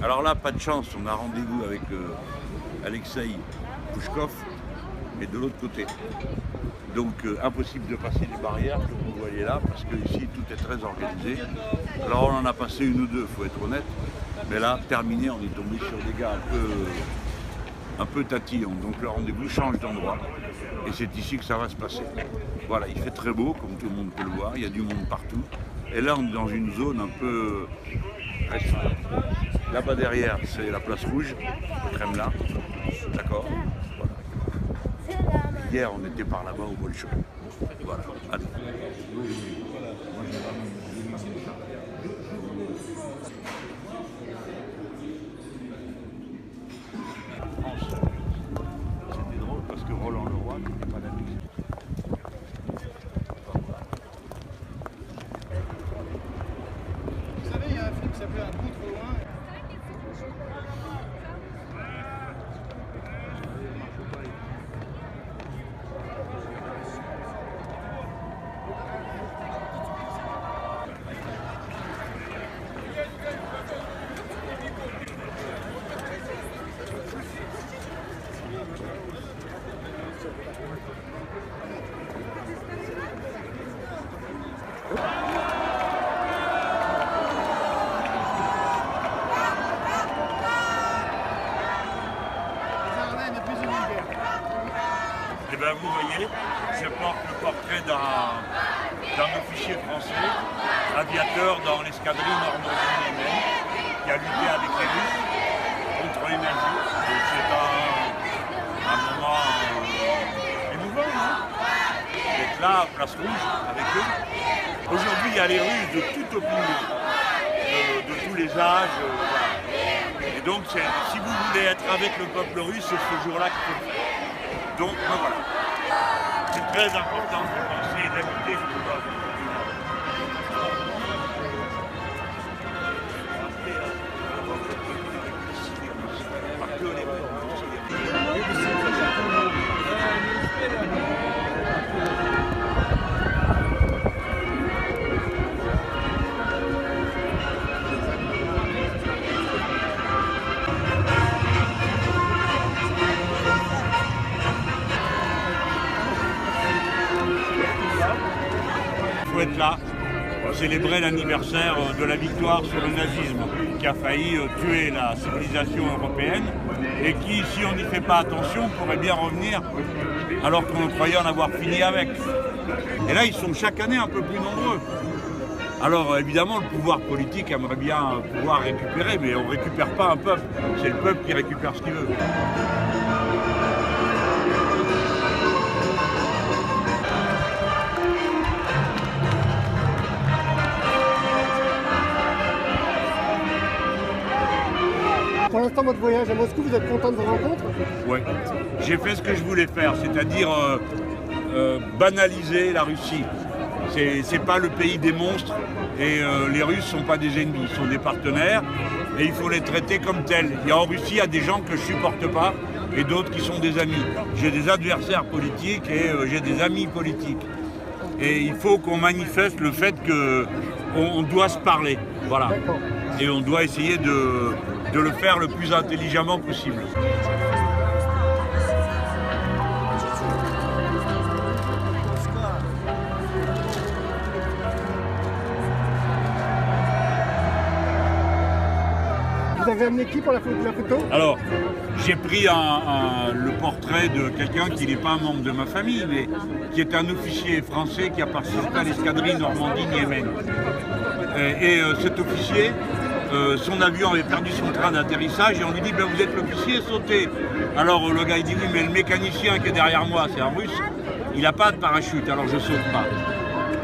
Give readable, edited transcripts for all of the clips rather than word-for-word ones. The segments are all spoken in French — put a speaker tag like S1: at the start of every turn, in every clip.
S1: Alors là, pas de chance, on a rendez-vous avec Alexei Pouchkov, mais de l'autre côté. Donc impossible de passer les barrières que vous voyez là, parce que ici tout est très organisé. Alors on en a passé une ou deux, il faut être honnête, mais là, terminé, on est tombé sur des gars un peu tatillons. Donc le rendez-vous change d'endroit, et c'est ici que ça va se passer. Voilà, il fait très beau, comme tout le monde peut le voir, il y a du monde partout. Et là, on est dans une zone un peu restreinte. Là-bas derrière, c'est la place rouge, le Kremlin, d'accord. Hier, on était par là-bas au Bolshoi. Voilà. Allez. C'était drôle parce que Roland Leroy n'était pas là.
S2: Vous savez, il y a un film qui s'appelait Un coup trop loin.
S1: Eh bien, vous voyez, je porte le portrait d'un officier français, aviateur dans l'escadrille Normandie-Yémen, qui a lutté avec les Russes contre les nazis. Et c'est un moment émouvant, non? D'être là, à Place Rouge, avec eux. Aujourd'hui, il y a les Russes de toute opinion, de tous les âges. Voilà. Et donc, si vous voulez être avec le peuple russe, c'est ce jour-là qu'il faut le faire. Donc, ben voilà. C'est très important de penser et d'habiter le peuple. Être là pour célébrer l'anniversaire de la victoire sur le nazisme qui a failli tuer la civilisation européenne et qui, si on n'y fait pas attention, pourrait bien revenir alors qu'on croyait en avoir fini avec. Et là, ils sont chaque année un peu plus nombreux. Alors évidemment, le pouvoir politique aimerait bien pouvoir récupérer, mais on ne récupère pas un peuple, c'est le peuple qui récupère ce qu'il veut.
S2: Pour l'instant, votre voyage à Moscou, vous êtes content de vos rencontres?
S1: Oui, j'ai fait ce que je voulais faire, c'est-à-dire banaliser la Russie. C'est pas le pays des monstres et les Russes ne sont pas des ennemis, ils sont des partenaires et il faut les traiter comme tels. En Russie, il y a des gens que je ne supporte pas et d'autres qui sont des amis. J'ai des adversaires politiques et j'ai des amis politiques. Et il faut qu'on manifeste le fait qu'on doit se parler. Voilà. Et on doit essayer de le faire le plus intelligemment possible.
S2: Vous avez amené qui pour la photo?
S1: Alors, j'ai pris le portrait de quelqu'un qui n'est pas un membre de ma famille, mais qui est un officier français qui a participé à l'escadrille Normandie-Yémen. Et cet officier, son avion avait perdu son train d'atterrissage et on lui dit ben, vous êtes l'officier, sautez. Alors le gars il dit oui mais le mécanicien qui est derrière moi, c'est un russe, il n'a pas de parachute, alors je saute pas.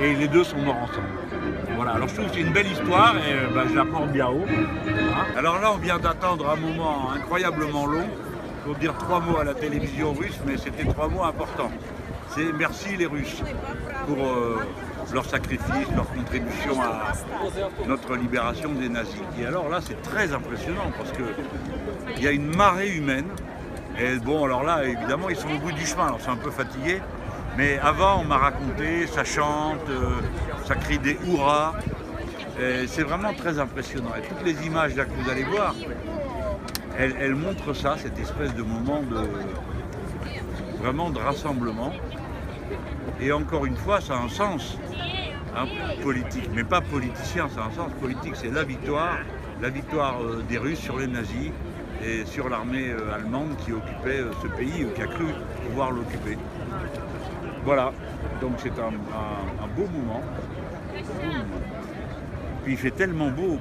S1: Et les deux sont morts ensemble. Voilà, alors je trouve que c'est une belle histoire et ben, je la porte bien haut. Hein. Alors là on vient d'attendre un moment incroyablement long pour dire 3 mots à la télévision russe, mais c'était 3 mots importants. C'est merci les Russes pour leur sacrifice, leur contribution à notre libération des nazis. Et alors là, c'est très impressionnant parce qu'il y a une marée humaine. Et bon, alors là, évidemment, ils sont au bout du chemin. Alors c'est un peu fatigué. Mais avant, on m'a raconté, ça chante, ça crie des hurrahs. C'est vraiment très impressionnant. Et toutes les images là que vous allez voir, elles montrent ça, cette espèce de moment vraiment de rassemblement. Et encore une fois, ça a un sens politique, mais pas politicien, ça a un sens politique. C'est la victoire des Russes sur les nazis et sur l'armée allemande qui occupait ce pays, ou qui a cru pouvoir l'occuper. Voilà, donc c'est un beau moment. Puis il fait tellement beau.